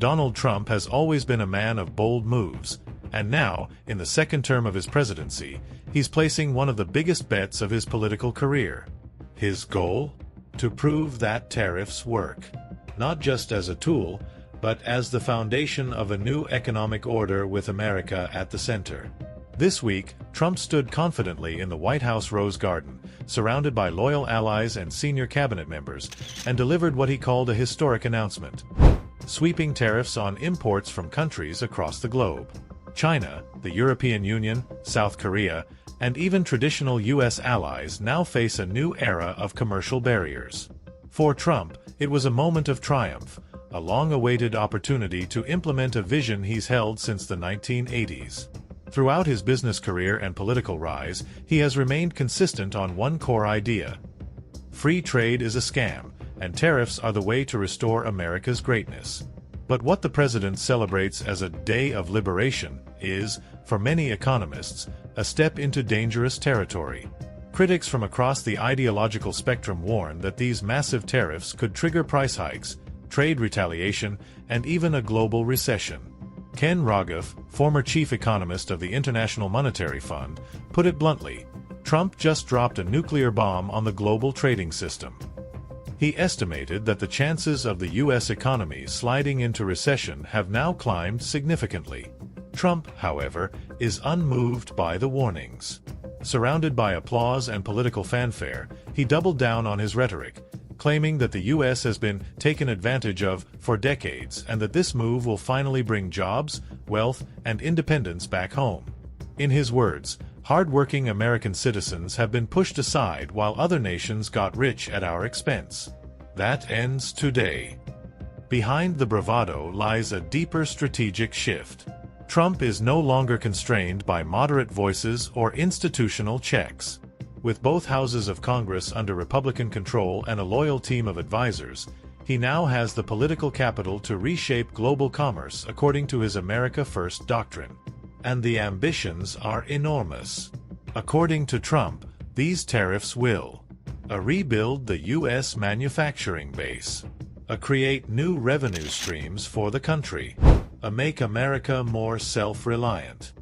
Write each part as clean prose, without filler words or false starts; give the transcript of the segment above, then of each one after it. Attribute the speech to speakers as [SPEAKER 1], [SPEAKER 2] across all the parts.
[SPEAKER 1] Donald Trump has always been a man of bold moves, and now, in the second term of his presidency, he's placing one of the biggest bets of his political career. His goal? To prove that tariffs work, not just as a tool, but as the foundation of a new economic order with America at the center. This week, Trump stood confidently in the White House Rose Garden, surrounded by loyal allies and senior cabinet members, and delivered what he called a historic announcement: sweeping tariffs on imports from countries across the globe. China, the European Union, South Korea, and even traditional U.S. allies now face a new era of commercial barriers. For Trump, it was a moment of triumph, a long-awaited opportunity to implement a vision he's held since the 1980s. Throughout his business career and political rise, he has remained consistent on one core idea: free trade is a scam, and tariffs are the way to restore America's greatness. But what the president celebrates as a day of liberation is, for many economists, a step into dangerous territory. Critics from across the ideological spectrum warn that these massive tariffs could trigger price hikes, trade retaliation, and even a global recession. Ken Rogoff, former chief economist of the International Monetary Fund, put it bluntly: Trump just dropped a nuclear bomb on the global trading system. He estimated that the chances of the U.S. economy sliding into recession have now climbed significantly. Trump, however, is unmoved by the warnings. Surrounded by applause and political fanfare, he doubled down on his rhetoric, claiming that the U.S. has been taken advantage of for decades and that this move will finally bring jobs, wealth, and independence back home. In his words, hard-working American citizens have been pushed aside while other nations got rich at our expense. That ends today. Behind the bravado lies a deeper strategic shift. Trump is no longer constrained by moderate voices or institutional checks. With both houses of Congress under Republican control and a loyal team of advisors, he now has the political capital to reshape global commerce according to his America First doctrine. And the ambitions are enormous. According to Trump, these tariffs will rebuild the U.S. manufacturing base, create new revenue streams for the country, make America more self-reliant,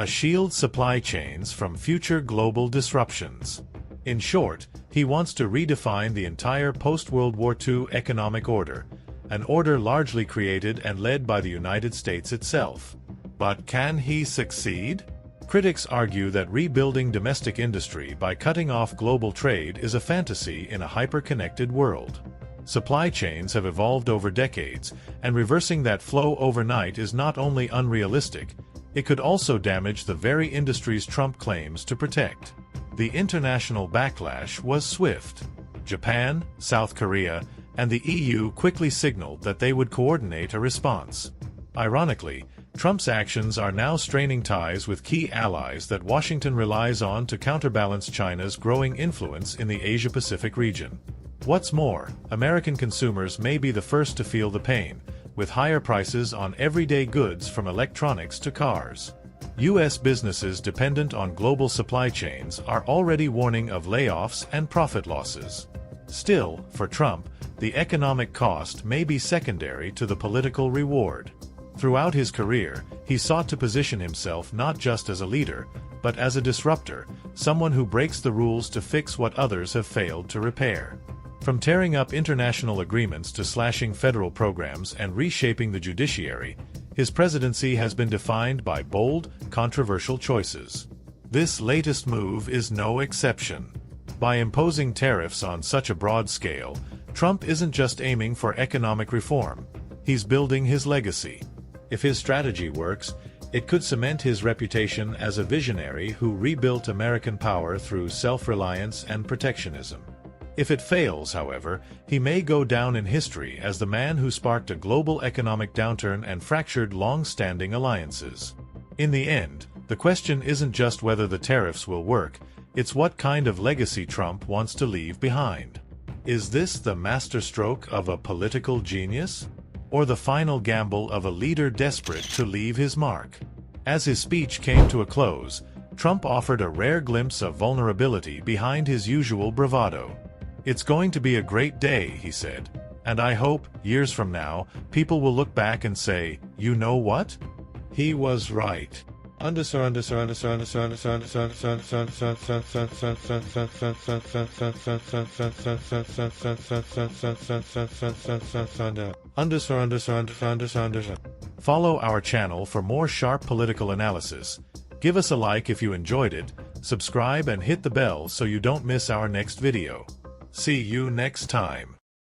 [SPEAKER 1] shield supply chains from future global disruptions. In short, he wants to redefine the entire post-World War II economic order, an order largely created and led by the United States itself. But can he succeed? Critics argue that rebuilding domestic industry by cutting off global trade is a fantasy in a hyper-connected world. Supply chains have evolved over decades, and reversing that flow overnight is not only unrealistic, it could also damage the very industries Trump claims to protect. The international backlash was swift. Japan, South Korea, and the EU quickly signaled that they would coordinate a response. Ironically, Trump's actions are now straining ties with key allies that Washington relies on to counterbalance China's growing influence in the Asia-Pacific region. What's more, American consumers may be the first to feel the pain, with higher prices on everyday goods from electronics to cars. U.S. businesses dependent on global supply chains are already warning of layoffs and profit losses. Still, for Trump, the economic cost may be secondary to the political reward. Throughout his career, he sought to position himself not just as a leader, but as a disruptor, someone who breaks the rules to fix what others have failed to repair. From tearing up international agreements to slashing federal programs and reshaping the judiciary, his presidency has been defined by bold, controversial choices. This latest move is no exception. By imposing tariffs on such a broad scale, Trump isn't just aiming for economic reform, he's building his legacy. If his strategy works, it could cement his reputation as a visionary who rebuilt American power through self-reliance and protectionism. If it fails, however, he may go down in history as the man who sparked a global economic downturn and fractured long-standing alliances. In the end, the question isn't just whether the tariffs will work, it's what kind of legacy Trump wants to leave behind. Is this the masterstroke of a political genius? Or the final gamble of a leader desperate to leave his mark? As his speech came to a close, Trump offered a rare glimpse of vulnerability behind his usual bravado. "It's going to be a great day," he said. And I hope, years from now, people will look back and say, you know what? He was right. Follow our channel for more sharp political analysis. Give us a like if you enjoyed it, subscribe and hit the bell so you don't miss our next video. See you next time.